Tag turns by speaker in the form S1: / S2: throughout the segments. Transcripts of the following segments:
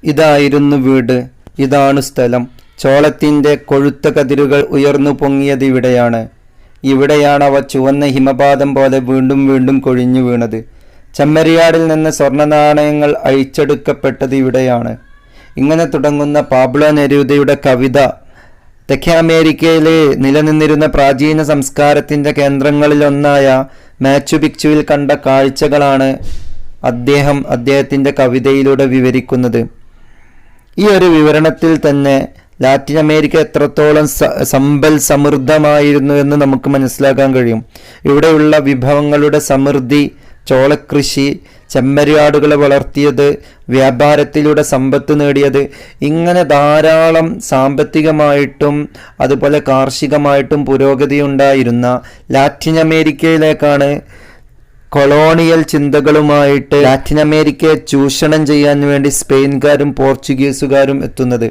S1: ഇതായിരുന്നു വീട്, ഇതാണു സ്ഥലം. ചോളത്തിൻ്റെ കൊഴുത്ത കതിരുകൾ ഉയർന്നു പൊങ്ങിയത് ഇവിടെയാണ്. ഇവിടെയാണവ ചുവന്ന ഹിമപാതം പോലെ വീണ്ടും വീണ്ടും കൊഴിഞ്ഞു വീണത്. ചെമ്മരിയാടിൽ നിന്ന് സ്വർണ്ണ നാണയങ്ങൾ അഴിച്ചെടുക്കപ്പെട്ടത് ഇവിടെയാണ്. ഇങ്ങനെ തുടങ്ങുന്ന പാബ്ലോ നെരൂദയുടെ കവിത തെക്കേ അമേരിക്കയിൽ നിലനിന്നിരുന്ന പ്രാചീന സംസ്കാരത്തിൻ്റെ കേന്ദ്രങ്ങളിലൊന്നായ മാച്ചു പിക്ച്ചുവിൽ കണ്ട കാഴ്ചകളാണ് അദ്ദേഹത്തിൻ്റെ കവിതയിലൂടെ വിവരിക്കുന്നത്. ഈ ഒരു വിവരണത്തിൽ തന്നെ ലാറ്റിൻ അമേരിക്ക എത്രത്തോളം സമ്പൽ സമൃദ്ധമായിരുന്നു എന്ന് നമുക്ക് മനസ്സിലാക്കാൻ കഴിയും. ഇവിടെയുള്ള വിഭവങ്ങളുടെ സമൃദ്ധി, ചോളകൃഷി, ചെമ്മരിയാടുകളെ വളർത്തിയത്, വ്യാപാരത്തിലൂടെ സമ്പത്ത് നേടിയത്, ഇങ്ങനെ ധാരാളം സാമ്പത്തികമായിട്ടും അതുപോലെ കാർഷികമായിട്ടും പുരോഗതി ഉണ്ടായിരുന്ന ലാറ്റിൻ അമേരിക്കയിലേക്കാണ് കൊളോണിയൽ ചിന്തകളുമായിട്ട് ലാറ്റിൻ അമേരിക്കയെ ചൂഷണം ചെയ്യാൻ വേണ്ടി സ്പെയിൻകാരും പോർച്ചുഗീസുകാരും എത്തുന്നത്.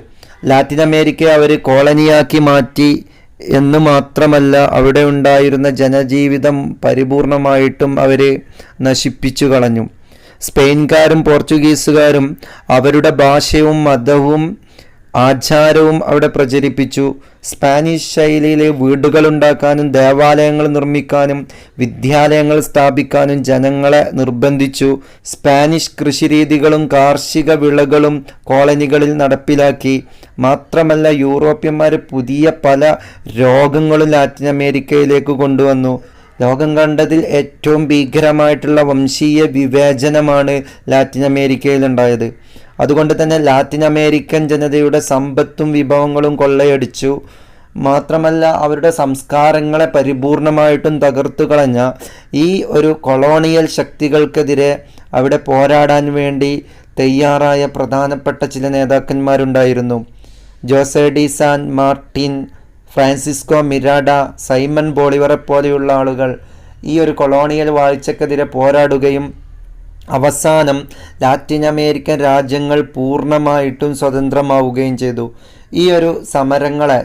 S1: ലാറ്റിൻ അമേരിക്കയെ അവർ കോളനിയാക്കി മാറ്റി എന്ന് മാത്രമല്ല, അവിടെ ഉണ്ടായിരുന്ന ജനജീവിതം പരിപൂർണമായിട്ടും അവർ നശിപ്പിച്ചു കളഞ്ഞു. സ്പെയിൻകാരും പോർച്ചുഗീസുകാരും അവരുടെ ഭാഷയും മതവും ആചാരവും അവിടെ പ്രചരിപ്പിച്ചു. സ്പാനിഷ് ശൈലിയിലെ വീടുകളുണ്ടാക്കാനും ദേവാലയങ്ങൾ നിർമ്മിക്കാനും വിദ്യാലയങ്ങൾ സ്ഥാപിക്കാനും ജനങ്ങളെ നിർബന്ധിച്ചു. സ്പാനിഷ് കൃഷിരീതികളും കാർഷിക വിളകളും കോളനികളിൽ നടപ്പിലാക്കി. മാത്രമല്ല, യൂറോപ്യന്മാർ പുതിയ പല രോഗങ്ങളും ലാറ്റിൻ അമേരിക്കയിലേക്ക് കൊണ്ടുവന്നു. ലോകം കണ്ടതിൽ ഏറ്റവും ഭീകരമായിട്ടുള്ള വംശീയ വിവേചനമാണ് ലാറ്റിൻ അമേരിക്കയിൽ ഉണ്ടായത്. അതുകൊണ്ട് തന്നെ ലാറ്റിൻ അമേരിക്കൻ ജനതയുടെ സമ്പത്തും വിഭവങ്ങളും കൊള്ളയടിച്ചു. മാത്രമല്ല, അവരുടെ സംസ്കാരങ്ങളെ പരിപൂർണമായിട്ടും തകർത്തു കളഞ്ഞ ഈ ഒരു കൊളോണിയൽ ശക്തികൾക്കെതിരെ അവിടെ പോരാടാൻ വേണ്ടി തയ്യാറായ പ്രധാനപ്പെട്ട ചില നേതാക്കന്മാരുണ്ടായിരുന്നു. Jose de San Martin, Francisco Miranda, Simon ബോളിവറെ പോലെയുള്ള ആളുകൾ ഈ ഒരു കൊളോണിയൽ വാഴ്ചക്കെതിരെ പോരാടുകയും അവസാനം ലാറ്റിൻ അമേരിക്കൻ രാജ്യങ്ങൾ പൂർണ്ണമായിട്ടും സ്വതന്ത്രമാവുകയും ചെയ്തു. ഈ ഒരു സമരങ്ങളെ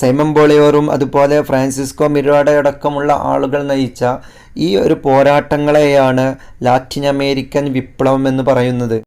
S1: സൈമൺ ബോളിവറും അതുപോലെ ഫ്രാൻസിസ്കോ മിരാഡയടക്കമുള്ള ആളുകൾ നയിച്ച ഈ ഒരു പോരാട്ടങ്ങളെയാണ് ലാറ്റിൻ അമേരിക്കൻ വിപ്ലവം എന്ന് പറയുന്നത്.